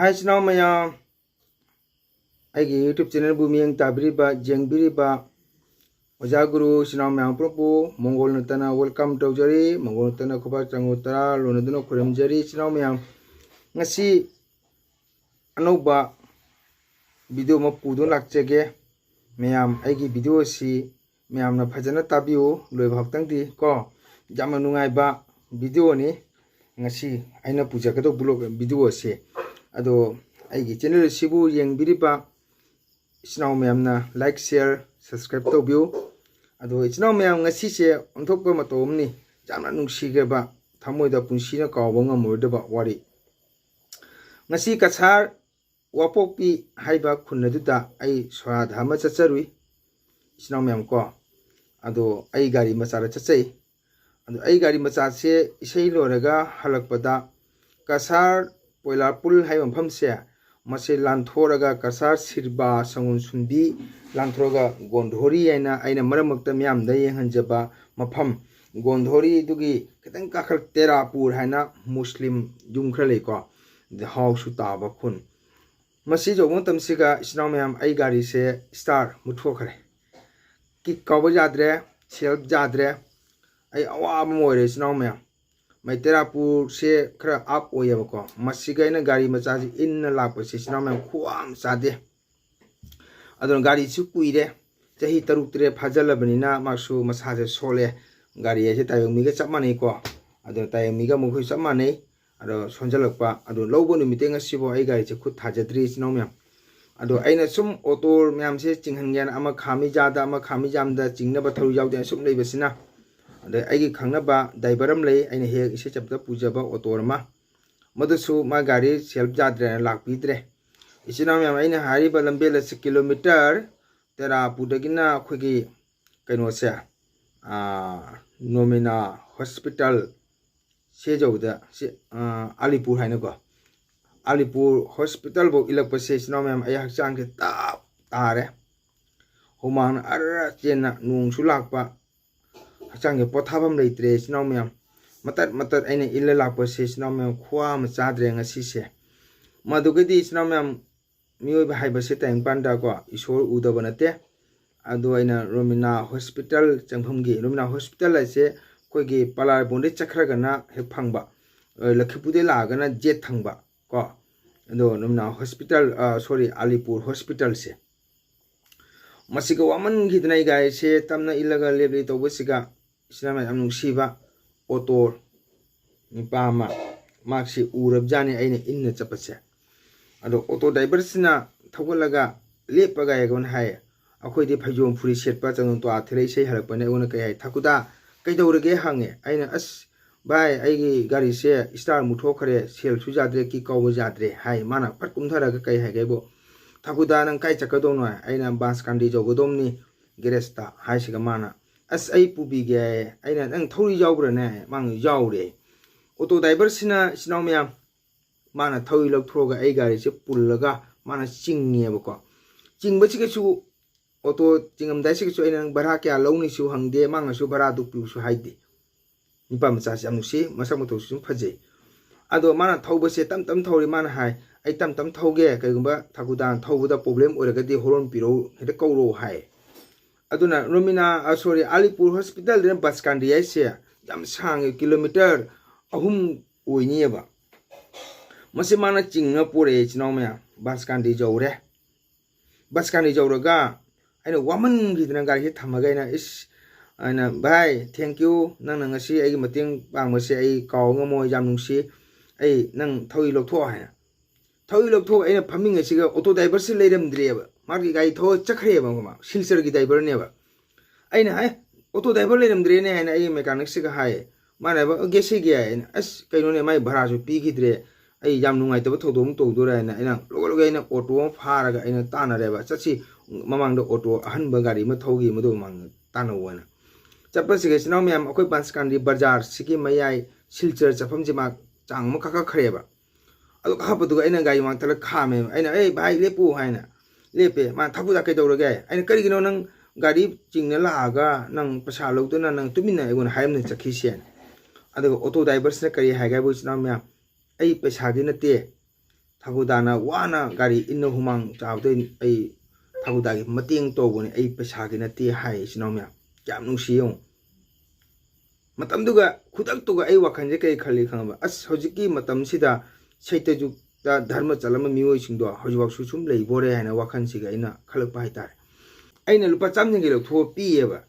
Hai Sinau Mayam, Aigi YouTube channel Bumiyang Tabiriba, Jengbiriba, Ojaguru, Sinau Mayam Propo, Mongol Natana, welcome to Jari, Mongol Natana Kuba Changutara, Lunaduno Kuram Jari, Sinau Mayam. Ngasi Anoba video Mapudo Lakjage, Mayam, Aigi video si, Mayam na Pajana Tabiu, Loibhaktang di, Ko, Jamanungai ba, video ni, Ngasi, Aina Pujakato Bulog video si. Ado aigi channel sibu yengbiriba Sinau Mayam na like share subscribe to view ado Sinau Mayam ngasi se onthokpa matomni jamna nungsigeba thamoida punsina kawba ngamodaba wari ngasi kasar wapokpi haiba khunnaduda ai swadha ma chacharui Sinau Mayam ko ado ai gari machara chachai ado ai gari macha se isei loraga halakpada kasar Poilarpul hai mafam se mase lanthораga kasar sirba sangun sunbi lanthораga gondhori aina maramakta myam da yenghanjaba mafam gondhori dugi kitang kakhal terapur haina muslim jumkhra leko the house taba khun masi jobon tamsiga Sinau Mayam ai gari se star muthokhare ki kawa jadre self jadre ai awa moire Sinau Mayam Mai terapur se kra up oyabako masiga ina gari machaji inna lakpa se Sinau Mayam khuam sade adon gari chu kuire chahi taruk tre phajalabnina maksu masaje sole gari ase tayong miga chapmani ko adon tayong miga mukhui chapmani ado sonjalakpa ado lobo numite ngasibo ai gari che khut thajadri Sinau Mayam ado aina sum auto myam se chinghangen ama khami jada ama khami jamda chingna ba tharu yawde sum leibasina Ada aigi khangnaba daibaram lei aina he ise chapta pujaba otorma madusu ma gari self jadre lakpidre Sinau Mayam aina hariba lambela se kilometer tera pudagina khogi kaino se nomina hospital se jawda se alipur haina ko alipur hospital bo ilakpa se Sinau Mayam ai hakchang ke tare human arra chena nung sulakpa Hachang pothabam leitre Sinau Mayam matat aina illa lakpa se Sinau Mayam khwa ma chadre ngasi se madugadi Sinau Mayam mioi ba haiba se tang panda ko isor udaba nate ado aina Romina hospital changphamgi Romina hospital ase koigi palar bonde chakhraga na he phangba lakhipude lagana jet thangba ko ado Romina hospital sorry Alipur hospital se masiga waman gidnai gai se tamna ilaga lebli tobasiga Sinau Mayam nungsiba auto nipama maksi urabjani aina inna chapase ado auto driver sina thogalaga lepaga yagon hai akhoi de phajom phuri setpa changon to athrei sei halakpane ona kai hai thakuda kaidorage hange aina as bai aigi gari se star muthokhare sel sujadre ki kawba jadre hai mana patkum tharaga kai hai gaibo Thakuda nang kai chakadong no aina bas kandi jogodomni geresta hai siga mana as ai pubi ge aina nang thori jawbra ne mang jawre auto driver sina Sinau Mayam mana thoi lok throga ai gari se pullaga mana chingye bako chingba chi su auto chingam dai si su aina bara kya lawni su hangde mang su bara du pu su haide nipa macha sam si masa mo to su phaje ado mana thauba se tam thori mana hai ai tam thauge kaigumba thakudan thaubuda problem oiragadi horon piro heda kauro hai aduna Romina sorry Alipur hospital den bus kandi ai se jam sang kilometer ahum oinieba mase mana chingna pore Sinau Mayam bus kandi jawre bus kandi jawraga aina waman gidna gari thamaga ina is aina bhai thank you nang ngasi ai mateng pangmase ai kaw ngamo jam nungsi ai nang thawi loktho haina Thoi lok tho aina phaming asiga auto driver se leiram dreba margi gai tho chakhre ba ma silsar gi driver ne ba aina hai auto driver leiram dre ne aina ai mechanic se ga hai mana ba gese gi aina as kaino ne mai bhara su pi gi dre ai jam nungai to thodom to do ra aina log aina auto phara ga aina tana re ba chachi mamang do auto ahan ba gari ma thogi ma do mang tana wana chappa se ge Sinau Mayam akoi Panchkandi bazar sigi mayai silchar chafam ji ma chang ma kha khare ba ado khapadu aina gai mang tala khame aina ei bhai lepu haina lepe ma thakuda kai dorage aina kari gino nang gari chingna laga nang pasa logdona nang tumina egon haimne chakhi sen ado auto driver se kari haiga bu Sinau Mayam ai pesa gi nate ꯊꯥꯒꯨꯗꯥꯅ ꯋꯥꯅ ꯒꯥꯔꯤ ꯏꯟꯅ ꯍꯨꯃꯥꯡ ꯆꯥꯕꯗ ꯑꯩ ꯊꯥꯒꯨꯗꯥꯒꯤ ꯃꯇꯦꯡ ꯇꯧꯕꯅꯤ ꯑꯩ ꯄꯩꯁꯥꯒꯤ ꯅꯠꯇꯦ ꯍꯥꯏ ꯏꯆꯤꯟ ꯏꯅꯥꯎ ꯃꯌꯥꯝ ꯀꯌꯥꯝ ꯅꯨꯡꯁꯤ ꯌꯦꯡꯉꯨ ꯃꯇꯝꯗꯨꯒ ꯈꯨꯗꯛꯇꯨꯒ ꯑꯩ ꯋꯥꯈꯜꯁꯦ ꯀꯩ ꯈꯜꯂꯤ ꯈꯪꯉꯕ ꯑꯁ ꯍꯧꯖꯤꯛꯀꯤ ꯃꯇꯝꯁꯤꯗ ꯁꯩꯇꯖꯨꯛꯇ ꯙꯔꯃ ꯆꯠꯂꯝꯕ ꯃꯤꯑꯣꯏꯁꯤꯡꯗꯣ ꯍꯧꯖꯤꯛꯐꯥꯎꯁꯨ ꯁꯨꯝ ꯂꯩꯕꯣꯔꯦ ꯍꯥꯏꯅ ꯋꯥꯈꯜꯁꯤꯒ ꯑꯩꯅ ꯈꯜꯂꯛꯄ ꯍꯥꯏꯇꯥꯔꯦ ꯑꯩꯅ ꯂꯨꯄꯥ 100 ꯂꯧꯊꯣꯛꯑ ꯄꯤꯌꯦꯕ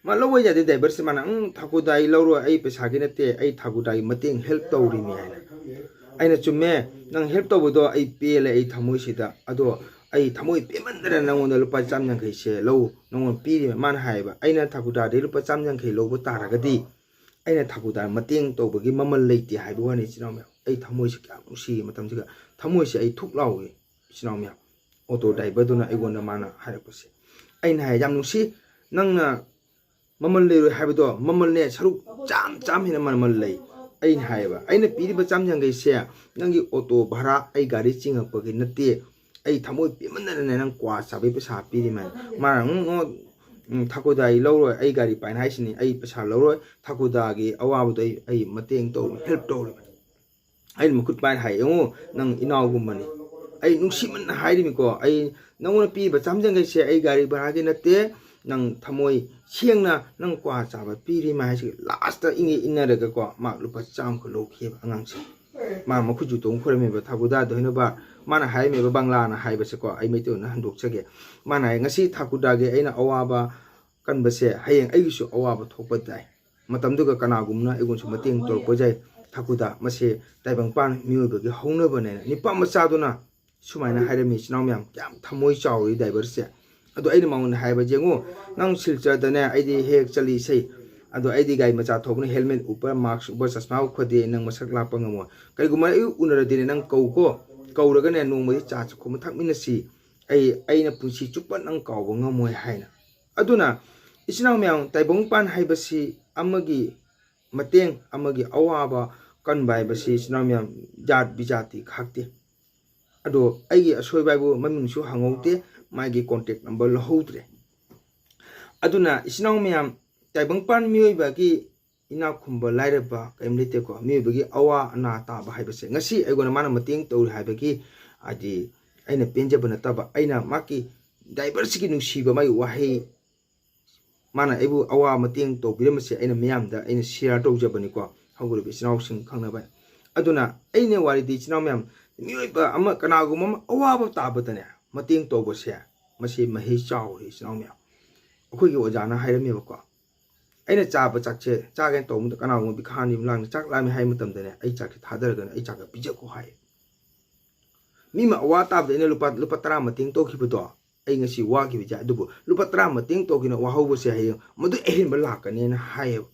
ꯃꯥ ꯂꯧꯕ ꯌꯥꯗꯦ ꯗ꯭राꯏꯚꯔꯁꯦ ꯃꯥꯅ ꯊꯥꯒꯨꯗꯥꯒꯤ ꯂꯧꯔꯣꯏ ꯑꯩ ꯄꯩꯁꯥꯒꯤ ꯅꯠꯇꯦ ꯑꯩ ꯊꯥꯒꯨꯗꯥꯒꯤ ꯃꯇꯦꯡ ꯍꯦꯜꯞ ꯇꯧꯔꯤꯅꯤ ꯍꯥꯏꯅ ꯑꯩꯅ ꯆꯨꯝꯃꯦ ꯅꯪ ꯍꯦꯜꯞ ꯇꯧꯕꯗꯣ ꯑꯩ ꯄꯦꯜꯂꯦ ꯑꯩ ꯊꯃꯣꯏꯁꯤꯗ ꯑꯗꯣ ꯑꯩ ꯊꯃꯣꯏ ꯄꯦꯟꯃꯟꯗꯅ ꯅꯪꯉꯣꯟꯗ ꯂꯨꯄꯥ 150ꯁꯦ ꯂꯧ ꯅꯪꯉꯣꯟꯗ ꯄꯤꯔꯤꯕ ꯃꯥꯅ ꯍꯥꯏꯌꯦꯕ ꯑꯩꯅ ꯊꯥꯒꯨꯗꯥꯗꯒꯤ ꯂꯨꯄꯥ 150 ꯂꯧꯕ ꯇꯥꯔꯒꯗꯤ ꯑꯩꯅ ꯊꯥꯒꯨꯗꯥ ꯃꯇꯦꯡ ꯇꯧꯕꯒꯤ ꯃꯃꯜ ꯂꯩꯇꯦ ꯍꯥꯏꯕ ꯋꯥꯅꯤ ꯏꯆꯤꯟ ꯏꯅꯥꯎ ꯃꯌꯥꯝ ꯑꯩ ꯊꯃꯣꯏꯁꯦ ꯀꯌꯥꯝ ꯅꯨꯡꯁꯤꯌꯦ ꯃꯇꯝꯁꯤꯒ ꯊꯃꯣꯏꯁꯦ ꯑꯩ ꯊꯨꯛ ꯂꯥꯎꯏ ꯏꯆꯤꯟ ꯏꯅꯥꯎ ꯃꯌꯥꯝ ꯑꯣꯇꯣ ꯗ꯭राꯏꯚꯔꯗꯨꯅ ꯑꯩꯉꯣꯟꯗ ꯃꯥꯅ ꯍꯥꯏꯔꯛꯄꯁꯦ ꯑꯩꯅ ꯍꯥꯏ ꯌꯥꯝ ꯅꯨꯡꯁꯤ ꯅꯪꯅ ꯃꯃꯜ ꯂꯩꯔꯣꯏ ꯍꯥꯏꯕꯗꯣ ꯃꯃꯜꯅꯦ ꯁꯔꯨꯛ ꯆꯥꯝ ꯍꯦꯟꯅ ꯃꯃꯜ ꯂꯩ ꯑꯩꯅ ꯍꯥꯏꯌꯦꯕ ꯑꯩꯅ ꯄꯤꯔꯤꯕ 150ꯁꯦ ꯅꯪꯒꯤ ꯑꯣꯇꯣ ꯚꯔꯥ ꯑꯩ ꯒꯥꯔꯤ ꯆꯤꯡꯉꯛꯄꯒꯤ ꯅꯠꯇꯦ ꯑꯩ ꯊꯃꯣꯏ ꯄꯦꯟꯃꯟꯗꯅꯅꯦ ꯅꯪ ꯀ꯭ꯋꯥ ꯆꯥꯕꯩ ꯄꯩꯁꯥ ꯄꯤꯔꯤꯃꯦ ꯃꯥꯅ ꯊꯥꯒꯨꯗꯥꯒꯤ ꯂꯧꯔꯣꯏ ꯑꯩ ꯒꯥꯔꯤ ꯄꯥꯏꯅ ꯍꯥꯏꯁꯤꯅꯤ ꯑꯩ ꯄꯩꯁꯥ ꯂꯧꯔꯣꯏ ꯊꯥꯒꯨꯗꯥꯒꯤ ꯑꯋꯥꯕꯗꯣ ꯑꯩ ꯃꯇꯦꯡ ꯇꯧ ꯍꯦꯜꯞ ꯇꯧꯔꯤꯕ ꯑꯩꯅ ꯃꯈꯨꯠ ꯄꯥꯏꯅ ꯍꯥꯏ ꯌꯦꯡꯉꯨ ꯅꯪ ꯏꯅꯥꯎꯒꯨꯝꯕꯅꯤ ꯑꯩ ꯅꯨꯡꯁꯤꯃꯟꯅ ꯍꯥꯏꯔꯤꯃꯤꯀꯣ ꯑꯩ ꯅꯪꯉꯣꯟꯗ ꯄꯤꯔꯤꯕ 150ꯁꯦ ꯑꯩ ꯒꯥꯔꯤ ꯚꯔꯥꯒꯤ ꯅꯠꯇꯦ ꯅꯪ ꯊꯃꯣꯏ ꯁꯦꯡꯅ ꯅꯪ ꯀ꯭ꯋꯥ ꯆꯥꯕ ꯄꯤꯔꯤꯃ ꯍꯥꯏꯁꯤ ꯂꯥꯁꯇꯏꯟꯅꯔꯒꯀꯣ ꯃꯥ ꯂꯨꯄꯥ 100 ꯂꯧꯈꯤꯑꯕ ꯑꯉꯥꯡꯁꯦ ꯃꯥ ꯃꯈꯨꯠꯁꯨ ꯇꯣꯡ ꯈꯣꯏꯔꯝꯃꯦꯕ ꯊꯥꯒꯨꯗꯥꯗ ꯑꯣꯏꯅꯕ ꯃꯥꯅ ꯍꯥꯏꯔꯝꯃꯦꯕ ꯕꯪꯂꯥꯅ ꯍꯥꯏꯕꯁꯦꯀꯣ ꯑꯩ ꯃꯩꯇꯩꯂꯣꯟꯗ ꯍꯟꯗꯣꯛꯆꯒꯦ ꯃꯥꯅ ꯍꯥꯏ ꯉꯁꯤ ꯊꯥꯒꯨꯗꯥꯒꯤ ꯑꯩꯅ ꯑꯋꯥꯕ ꯀꯟꯕꯁꯦ ꯍꯌꯦꯡ ꯑꯩꯒꯤꯁꯨ ꯑꯋꯥꯕ ꯊꯣꯛꯄ ꯇꯥꯏ ꯃꯇꯝꯗꯨꯒ ꯀꯅꯥꯒꯨꯝꯕꯅ ꯑꯩꯉꯣꯟꯁꯨ ꯃꯇꯦꯡ ꯇꯧꯔꯛꯄ ꯌꯥꯏ ꯊꯥꯒꯨꯗꯥ ꯃꯁꯤ ꯇꯥꯏꯕꯪꯄꯥꯟ ꯃꯤꯑꯣꯏꯕꯒꯤ ꯍꯧꯅꯕꯅꯦꯅ ꯅꯤꯄꯥ ꯃꯆꯥꯗꯨꯅ ꯁꯨꯃꯥꯏꯅ ꯍꯥꯏꯔꯝꯃꯤ ꯏꯆꯤꯟ ꯏꯅꯥꯎ ꯃꯌꯥꯝ ꯀꯌꯥꯝ ꯊꯃꯣꯏ ꯆꯥꯎꯔꯤ ꯗ꯭राꯏꯚꯔꯁꯦ ꯑꯗꯣ ꯑꯩꯅ ꯃꯉꯣꯟꯗ ꯍꯥꯏꯕ ꯌꯦꯡꯉꯨ ꯅꯪ ꯁꯤꯜꯆꯔꯗꯅꯦ ꯑꯩꯗꯤ ꯍꯦꯛ ꯆꯠꯂꯤ ꯏꯁꯩ ꯑꯗꯣ ꯑꯩꯗꯤ ꯒꯥꯔꯤ ꯃꯆꯥ ꯊꯧꯕꯅ ꯍꯦꯜꯃꯦꯠ ꯎꯞꯄ ꯃꯥꯛꯁ ꯎꯞꯄ ꯆꯁꯃꯥ ꯎꯞꯈꯗꯦ ꯅꯪ ꯃꯁꯛ ꯂꯥꯛꯄ ꯉꯝꯃꯣꯏ ꯀꯔꯤꯒꯨꯝꯕ ꯑꯩ ꯎꯅꯔꯗꯤꯅꯦ ꯅꯪ ꯀꯧꯀꯣ ꯀꯧꯔꯒꯅꯦ ꯅꯣꯡꯃꯗꯤ ꯆꯥ ꯆꯈꯣꯝ ꯊꯛꯃꯤꯟꯅꯁꯤ ꯑꯩꯅ ꯄꯨꯟꯁꯤ ꯆꯨꯞꯄ ꯅꯪ ꯀꯥꯎꯕ ꯉꯝꯃꯣꯏ ꯍꯥꯏꯅ ꯑꯗꯨꯅ ꯏꯆꯤꯟ ꯏꯅꯥꯎ ꯃꯌꯥꯝ ꯇꯥꯏꯕꯪꯄꯥꯟ ꯍꯥꯏꯕꯁꯤ ꯑꯃꯒꯤ ꯃꯇꯦꯡ ꯑꯃꯒꯤ ꯑꯋꯥꯕ ꯀꯟꯕ ꯍꯥꯏꯕꯁꯤ ꯏꯆꯤꯟ ꯏꯅꯥꯎ ꯃꯌꯥꯝ ꯖꯥꯠ ꯕꯤꯖꯥꯇꯤ ꯈꯥꯛꯇꯦ ꯑꯗꯣ ꯑꯩꯒꯤ ꯑꯁꯣꯏꯕ ꯍꯥꯏꯕꯨ ꯃꯃꯤꯡꯁꯨ ꯍꯪꯍꯧꯗꯦ ꯃꯥꯒꯤ ꯀꯣꯟꯇꯦꯛ ꯅꯝꯕꯔ ꯂꯧꯍꯧꯗ꯭ꯔꯦ ꯑꯗꯨꯅ ꯏꯆꯤꯟ ꯏꯅꯥꯎ ꯃꯌꯥꯝ ꯇꯥꯏꯕꯪꯄꯥꯟ ꯃꯤꯑꯣꯏꯕꯒꯤ ꯏꯅꯥꯛ ꯈꯨꯟꯕ ꯂꯥꯏꯔꯕ ꯀꯔꯤꯝ ꯂꯩꯇꯦꯀꯣ ꯃꯤꯑꯣꯏꯕꯒꯤ ꯑꯋꯥ ꯑꯅꯥ ꯇꯥꯕ ꯍꯥꯏꯕꯁꯦ ꯉꯁꯤ ꯑꯩꯉꯣꯟꯗ ꯃꯥꯅ ꯃꯇꯦꯡ ꯇꯧꯔꯤ ꯍꯥꯏꯕꯒꯤ ꯍꯥꯏꯗꯤ ꯑꯩꯅ ꯄꯦꯟꯖꯕ ꯅꯠꯇꯕ ꯑꯩꯅ ꯃꯥꯒꯤ ꯗ꯭राꯏꯚꯔꯁꯤꯒꯤ ꯅꯨꯡꯁꯤꯕ ꯃꯥꯒꯤ ꯋꯥꯍꯩ ꯃꯥꯅ ꯑꯩꯕꯨ ꯑꯋꯥ ꯃꯇꯦꯡ ꯇꯧꯕꯤꯔꯝꯕꯁꯦ ꯑꯩꯅ ꯃꯌꯥꯝꯗ ꯑꯩꯅ ꯁꯤꯌꯔ ꯇꯧꯖꯕꯅꯤꯀꯣ ꯍꯧꯒꯠꯂꯤꯕ ꯏꯆꯤꯟ ꯏꯅꯥꯎꯁꯤꯡ ꯈꯪꯅꯕ ꯑꯗꯨꯅ ꯑꯩꯅ ꯋꯥꯔꯤꯗꯤ ꯏꯆꯤꯟ ꯏꯅꯥꯎ ꯃꯌꯥꯝ ꯃꯤꯑꯣꯏꯕ ꯑꯃ ꯀꯅꯥꯒꯨꯝꯕ ꯑꯃ ꯑꯋꯥꯕ ꯇꯥꯕꯗꯅꯦ ꯃꯇꯦꯡ ꯇꯧꯕꯁꯦ ꯃꯁꯤ ꯃꯍꯩ ꯆꯥꯎꯔꯤ ꯏꯆꯤꯟ ꯏꯅꯥꯎ ꯃꯌꯥꯝ ꯑꯩꯈꯣꯏꯒꯤ ꯑꯣꯖꯥꯅ ꯍꯥꯏꯔꯝꯃꯦꯕꯀꯣ ꯑꯩꯅ ꯆꯥꯕ ꯆꯥꯛꯁꯦ ꯆꯥꯒꯦꯅ ꯇꯧꯕ ꯃꯇꯝꯗ ꯀꯅꯥꯒꯨꯝꯕ ꯕꯤꯈꯥꯅꯤ ꯂꯥꯡꯅ ꯆꯥꯛ ꯂꯥꯝꯃꯤ ꯍꯥꯏꯕ ꯃꯇꯝꯗꯅꯦ ꯑꯩ ꯆꯥꯛꯁꯦ ꯊꯥꯗꯔꯒꯅ ꯑꯩ ꯆꯥꯛꯁꯦ ꯄꯤꯖꯈꯣ ꯍꯥꯏ ꯃꯤ ꯑꯃ ꯑꯋꯥ ꯇꯥꯕꯗ ꯑꯩꯅ ꯂꯨꯄꯥ 10 ꯃꯇꯦꯡ ꯇꯧꯈꯤꯕꯗꯣ ꯑꯩ ꯉꯁꯤ ꯋꯥꯈꯤꯕ ꯌꯥꯏ ꯑꯗꯨꯕꯨ ꯂꯨꯄꯥ 10 ꯃꯇꯦꯡ ꯇꯧꯈꯤꯅ ꯋꯥꯍꯧꯕꯁꯦ ꯍꯌꯦꯡ ꯃꯗꯨ ꯑꯍꯦꯟꯕ ꯂꯥꯛꯀꯅꯤꯅ ꯍꯥꯏꯌꯦꯕ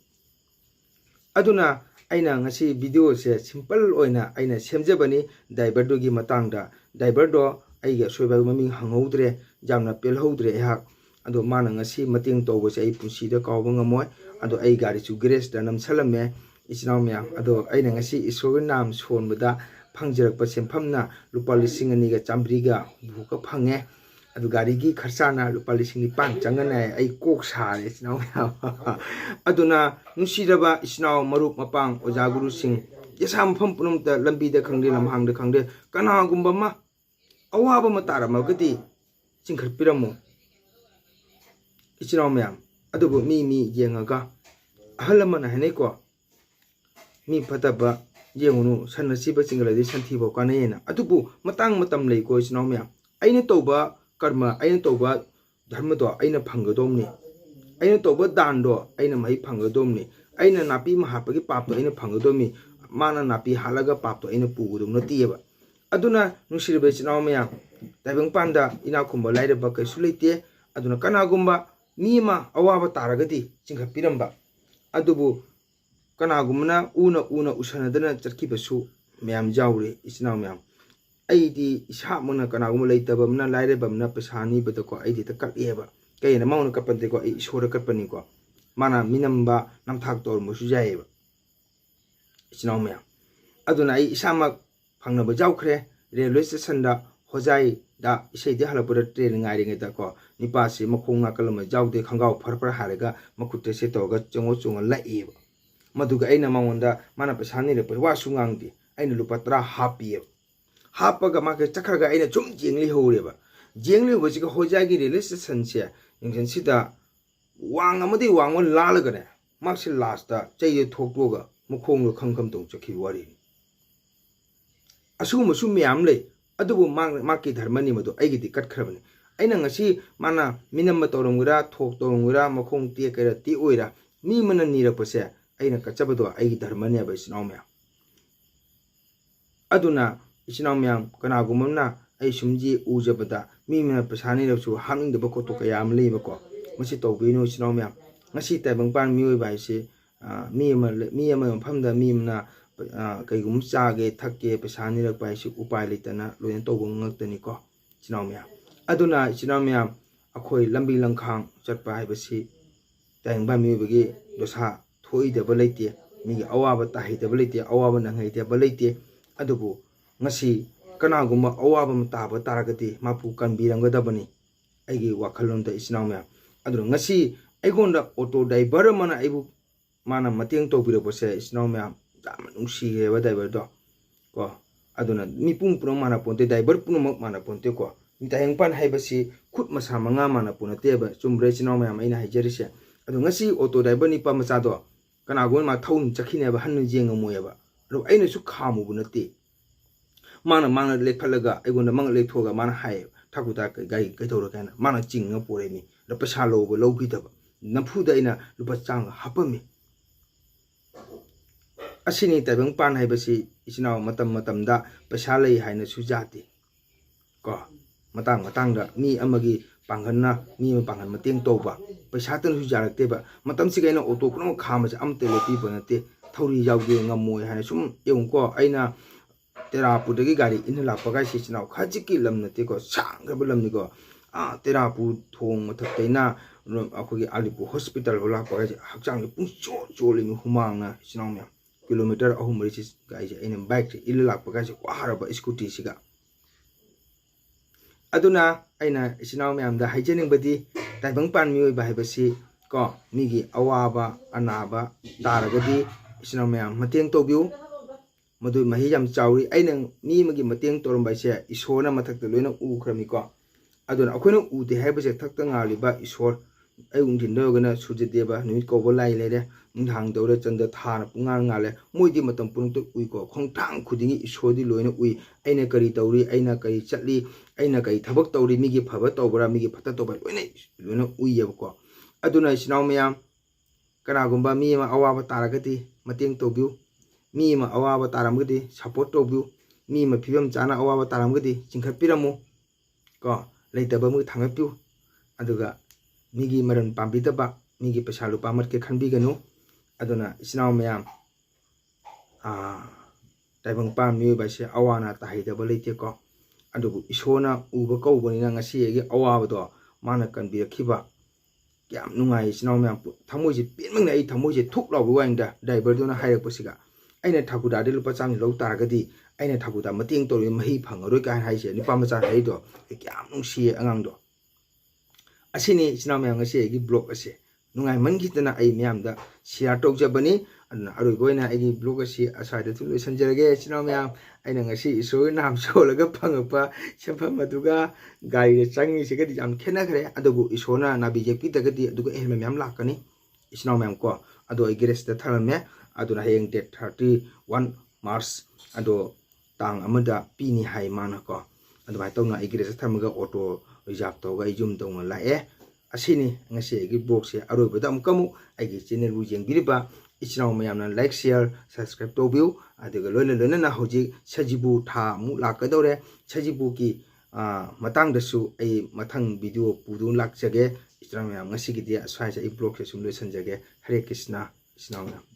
ꯑꯗꯨꯅ ꯑꯩꯅꯉꯁꯤ ꯚꯤꯗꯤꯑꯣꯁꯦ ꯁꯤꯝꯄꯜ ꯑꯣꯏꯅ ꯑꯩꯅ ꯁꯦꯝꯖꯕꯅꯤ ꯗ꯭राꯏꯚꯔꯗꯨꯒꯤ ꯃꯇꯥꯡꯗ ꯗ꯭राꯏꯚꯔꯗꯣ ꯑꯩꯒꯤ ꯑꯁꯣꯏꯕ ꯃꯃꯤꯡ ꯍꯪꯍꯧꯗ꯭ꯔꯦ ꯌꯥꯝꯅ ꯄꯦꯜꯍꯧꯗ꯭ꯔꯦ ꯑꯩꯍꯥꯛ ꯑꯗꯣ ꯃꯥꯅ ꯉꯁꯤ ꯃꯇꯦꯡ ꯇꯧꯕꯁꯦ ꯑꯩ ꯄꯨꯟꯁꯤꯗ ꯀꯥꯎꯕ ꯉꯝꯃꯣꯏ ꯑꯗꯣ ꯑꯩ ꯒꯥꯔꯤꯁꯨ ꯒꯦꯔꯦꯖꯇ ꯅꯝꯁꯜꯂꯝꯃꯦ ꯏꯆꯤꯟ ꯏꯅꯥꯎ ꯃꯌꯥꯝ ꯑꯗꯣ ꯑꯩꯅ ꯉꯁꯤ ꯏꯁꯣꯔꯒꯤ ꯅꯥꯝ ꯁꯣꯟꯕꯗ ꯐꯪꯖꯔꯛꯄ ꯁꯦꯟꯐꯝꯅ ꯂꯨꯄꯥ 2,200 ꯐꯪꯉꯦ ꯑꯗꯨ ꯒꯥꯔꯤꯒꯤ ꯈꯔꯆꯥꯅ ꯂꯨꯄꯥ 9,000 ꯆꯪꯒꯅꯤ ꯑꯩ ꯀꯣꯛ ꯁꯥꯔꯦ ꯏꯆꯤꯟ ꯏꯅꯥꯎ ꯃꯌꯥꯝ ꯑꯗꯨꯅ ꯅꯨꯡꯁꯤꯔꯕ ꯏꯆꯤꯟ ꯏꯅꯥꯎ ꯃꯔꯨꯞ ꯃꯄꯥꯡ ꯑꯣꯖꯥ ꯒꯨꯔꯨꯁꯤꯡ ꯌꯦꯁꯥ ꯃꯐꯝ ꯄꯨꯝꯅꯃꯛꯇ ꯂꯝꯕꯤꯗ ꯈꯪꯗꯦ ꯂꯝꯍꯥꯡꯗ ꯈꯪꯗꯦ ꯀꯅꯥꯒꯨꯝꯕ ꯑꯃ ꯑꯋꯥꯕ ꯑꯃ ꯇꯥꯔꯝꯃꯒꯗꯤ ꯆꯤꯡꯈꯠꯄꯤꯔꯝꯃꯨ ꯏꯆꯤꯟ ꯏꯅꯥꯎ ꯃꯌꯥꯝ ꯑꯗꯨꯕꯨ ꯃꯤ ꯌꯦꯡꯉꯒ ꯑꯍꯜ ꯂꯃꯟꯅ ꯍꯥꯏꯅꯩꯀꯣ ꯃꯤ ꯐꯠꯇꯕ ꯌꯦꯡꯉꯨꯅꯨ ꯁꯟ ꯑꯁꯤꯕ ꯆꯤꯡꯒꯜꯂꯗꯤ ꯁꯟꯊꯤꯐꯥꯎ ꯀꯥꯟꯅꯩꯌꯦꯅ ꯑꯗꯨꯕꯨ ꯃꯇꯝ ꯂꯩꯀꯣ ꯏꯆꯤꯟ ꯏꯅꯥꯎ ꯃꯌꯥꯝ ꯑꯩꯅ ꯇꯧꯕ ꯀꯔꯃ ꯑꯩꯅ ꯇꯧꯕ ꯙꯔꯃꯗꯣ ꯑꯩꯅ ꯐꯪꯒꯗꯧꯕꯅꯤ ꯑꯩꯅ ꯇꯧꯕ ꯗꯥꯟꯗꯣ ꯑꯩꯅ ꯃꯍꯩ ꯐꯪꯒꯗꯧꯕꯅꯤ ꯑꯩꯅ ꯅꯥꯄꯤ ꯑꯃ ꯍꯥꯠꯄꯒꯤ ꯄꯥꯞꯇꯣ ꯑꯩꯅ ꯐꯪꯒꯗꯧꯕꯅꯤ ꯃꯥꯅ ꯅꯥꯄꯤ ꯍꯥꯠꯂꯒ ꯄꯥꯞꯇꯣ ꯑꯩꯅ ꯄꯨꯒꯗꯧ ꯅꯠꯇꯦꯕ ꯑꯗꯨꯅ ꯅꯨꯡꯁꯤꯔꯤꯕ ꯏꯆꯤꯟ ꯏꯅꯥꯎ ꯃꯌꯥꯝ ꯇꯥꯏꯕꯪꯄꯥꯟꯗ ꯏꯅꯥꯛ ꯈꯨꯟꯕ ꯂꯥꯏꯔꯕ ꯀꯩꯁꯨ ꯂꯩꯇꯦ ꯑꯗꯨꯅ ꯀꯅꯥꯒꯨꯝꯕ ꯃꯤ ꯑꯃ ꯑꯋꯥꯕ ꯇꯥꯔꯒꯗꯤ ꯆꯤꯡꯈꯠꯄꯤꯔꯝꯕ ꯑꯗꯨꯕꯨ ꯀꯅꯥꯒꯨꯝꯕꯅ ꯎꯅ ꯎꯁꯟꯅꯗꯅ ꯆꯠꯈꯤꯕꯁꯨ ꯃꯌꯥꯝ ꯌꯥꯎꯔꯤ ꯏꯆꯤꯟ ꯏꯅꯥꯎ ꯃꯌꯥꯝ ꯑꯩꯗꯤ ꯏꯁꯥꯃꯛꯅ ꯀꯅꯥꯒꯨꯝꯕ ꯂꯩꯇꯕ ꯑꯃꯅ ꯂꯥꯏꯔꯕ ꯑꯃꯅ ꯄꯩꯁꯥ ꯅꯤꯕꯗꯀꯣ ꯑꯩꯗꯤ ꯍꯦꯛꯇ ꯀꯠꯂꯦꯕ ꯀꯩꯅ ꯃꯉꯣꯟꯗ ꯀꯠꯄꯗꯤꯀꯣ ꯑꯩ ꯏꯁꯣꯔꯗ ꯀꯠꯄꯅꯤꯀꯣ ꯃꯥꯅ ꯃꯤꯅꯝꯕ ꯅꯝꯊꯥꯛ ꯇꯧꯔꯝꯕꯁꯨ ꯌꯥꯏꯑꯕ ꯏꯆꯤꯟ ꯏꯅꯥꯎ ꯃꯌꯥꯝ ꯑꯗꯨꯅ ꯑꯩ ꯏꯁꯥꯃꯛ ꯐꯪꯅꯕ ꯌꯥꯎꯈ꯭ꯔꯦ ꯔꯦꯜꯋꯦ ꯁ꯭ꯇꯦꯁꯟꯗ ꯍꯣꯖꯥꯏꯗ ꯏꯁꯩꯗꯤ ꯍꯜꯂꯛꯄꯗ ꯇ꯭ꯔꯦꯟ ꯉꯥꯏꯔꯤꯉꯩꯗꯀꯣ ꯅꯤꯄꯥꯁꯤ ꯃꯈꯣꯡ ꯅꯥꯀꯜ ꯑꯃ ꯌꯥꯎꯗꯦ ꯈꯣꯡꯒ꯭ꯔꯥꯎ ꯐꯔ ꯍꯥꯏꯔꯒ ꯃꯈꯨꯠꯇ ꯁꯦ ꯇꯧꯔꯒ ꯆꯣꯡꯉ ꯂꯛꯏꯕ ꯃꯗꯨꯒ ꯑꯩꯅ ꯃꯉꯣꯟꯗ ꯃꯥꯅ ꯄꯩꯁꯥ ꯅꯤꯔꯛꯄ ꯋꯥꯁꯨ ꯉꯥꯡꯗꯦ ꯑꯩꯅ ꯂꯨꯄꯥ 10 ꯍꯥꯞꯄꯤꯑꯕ हापगा माके चखरगा अइना जुम जेंगली होरेबा जेंगली होबसिगा होजागी रिलेशन से यंगजनसिदा वांग अमदि वांग लालगने माक्से लास्ट चैये थोक्तोगा मखोंग खंगखम तों चखि वारी असुगुमसु म्याम लै अदुबु माकी धर्मनि मदु अइगिदि कटखरबनि अइना ngasi माना मिनम तोरंगुरा थोक तोरंगुरा मखोंग ते केरा ति ओइरा मी मन निरपसे अइना कचबदो अइगी धर्मनि अब इस्नाव म्याम अदुना इस्नाव म्याम कनागुमना अइ सुमजी उजबदा मी मन पसानि रसु हामिंगदब कोतो कयाम लेबको मसि तौबिनो इस्नाव म्याम ngasi ताइबंगपान मियोय बाइसे मी अमा मफमदा मी मना कईगुम चागे थके पसानि रक बाइसे उपाय लेतना लोयन तौबो ngक्तनि को इस्नाव म्याम अदुना इस्नाव म्याम अखोय लंबी लंखांग चटपा हाइबसि ताइबंगपान मियोबगे दोसा थोइदब लैते मिगी अवाबा ताहिदब लैते अवाबा नंगैदब लैते अदुबु ngasi कनागुम अवाबा ताबा तारगति मापु कनबिरंगदबनि अइगी वाखलोंदा इस्नाव म्याम अदुना ngasi अइगोंदा ऑटो ड्राइवर मना अइबु माना मतेंग तौबिरबसे इस्नाव म्याम जाम नुंसिहेबा ड्राइवर दो को अदुना मिपुंग पुरं माना पोंते ड्राइवर पुनमक माना पोंते को ताइबंगपान हाइबसि खुद मसा मंगा माना पुनतेबा चुमब्रे इस्नाव म्याम अइना हाइजरिसे अदु ngasi ऑटो ड्राइवर निपा मचादो कनागुम मा थौन चखिनेबा हन्नु जेंगमोयबा अदु अइनासु खामुबु नते माना मांग लेखलगा अइगोंदा मंग लेथोगा माना हाय ठाकुदा गाई कैथौर काना माना चिंग पोरेमी र पैसा लोबो लौगिदबा नफुदा अइना लुपा चांग हापमी असिनी ताइबंगपान हाइबसि इस्नाव मतमदा पैसा लई हाइना सुजाति को मतंगदा मी अमगी पांगन्ना मी पांगन मतेंग तौबा पैसा तन सुजारक्तेबा मतमसिगैना ऑटो कुनो खामसे अमते लेपीबो नते थौरी यावगे ngमोय हाइना सुम एउंको अइना तेरापुदगी गाड़ी इन लापगा इस्नाव खाजिकी लम नते को सांगब लमनि को तेरापु थोंग मथक्तैना अखोगी आलिपु हॉस्पिटल हो लापगा हक्चांग पुंचो चोलिमि हुमांगना इस्नाव म्याम किलोमीटर 3 गाइसे अइना बाइक से इल लापगा से वारबा स्कूटी सिगा अदुना अइना इस्नाव म्याम दा हाइजनिंगबदी ताइबंगपान मियोय बाहाइबसि को मिगी अवाबा अनाबा तारगदी इस्नाव म्याम मतेंग तौबिउ मधु मही याम चाउरी अइना मी मगी मतेंग तोरमबाइसे ईश्वरना मथक्ता लोइना उख्रमिको अदुना अखोइना उदे हाइबसे थक्ता ngaलिबा ईश्वर अइ उंथिनदगना सुजदेबा नुमित कोबो लाई लेरे नुंधांग दौरे चंद थाना पुंगार ngaले मोइदि मतम पुंगतो उइको खोंगथांग खुदिंगी ईश्वरदि लोइना उइ अइना करी तौरी अइना करी चटली अइना करी थबक तौरी मिगी फबा तौबरा मिगी फता तौबा लोइना उइयबको अदुना इस्नाव म्याम कनागुंबा मी मा अवाबा तारगति मतेंग तौबिउ मी मा अवाबा तारमगदि सपोर्ट तौबिउ मी मा फिबम चाना अवाबा तारमगदि चिंखपिरमु को लेतबा मु थांगपिउ अदुगा मिगी मरन पाबिदबा मिगी पैसा लुपा मटके खनबिगनु अदुना इस्नाव म्याम ताइबंगपान मियोय बाइसे अवाना ताहिदबा लेते को अदुबु ईश्वरना उबा कौबनिना ngasi एगी अवाबदो माना कनबिरखिबा क्याम नुंगाय इस्नाव म्याम थमोइसे पेनमंगना अइ थमोइसे थुक लाबो वाइंदा ड्राइवर दोना हाइरकपसिगा अइना ठाकुदादि लुपा चामि लौ तारगदि अइना ठाकुदा मतेंग तौरि मही फंगरोय का हाइसे निपा मचा हाइदो क्याम नुंसिए अंगांगदो असिनी इस्नाव म्याम ngasi एगी ब्लॉग असे नुंगाय मनगितना अइ म्यामदा शेयर तौजबनी अरुगोइना एगी ब्लॉग असे असाइदा थु लोइसनजरगे इस्नाव म्याम अइना ngasi इसोर नाम सोलगा फंगपा सेफम अदुगा गाड़ी चंगी सिगदि जाम खेनाखरे अदुबु इसोरना नाबिजेपि तगदि अदुगा एहम म्याम लाकनी इस्नाव म्याम को अदो अइ गेरेस्ता थरमे अदुना हेंग डेट 31 मार्च अदो तांग अमदा पीनी हाई माना को अदुबाय तौना अइ गेरेस्ता थरमगा ऑटो रिजर्व तौगा जुम तौना लाए असिनी ngasi एगी ब्लॉग से अरोबदा अमकमु अइगी चैनल बु जेंबिरिबा इस्नाव म्यामना लाइक शेयर सब्सक्राइब तौबिउ अदुगा लोइना हौजी सजिबु था मु लाकदौरे सजिबु की मतंगदसु अइ मथंग वीडियो पुदु लाकजगे इस्नाव म्याम ngasi गिदि अस्वाइसा इ ब्लॉग से सुम लोइसनजगे हरे कृष्णा इस्नाव म्याम।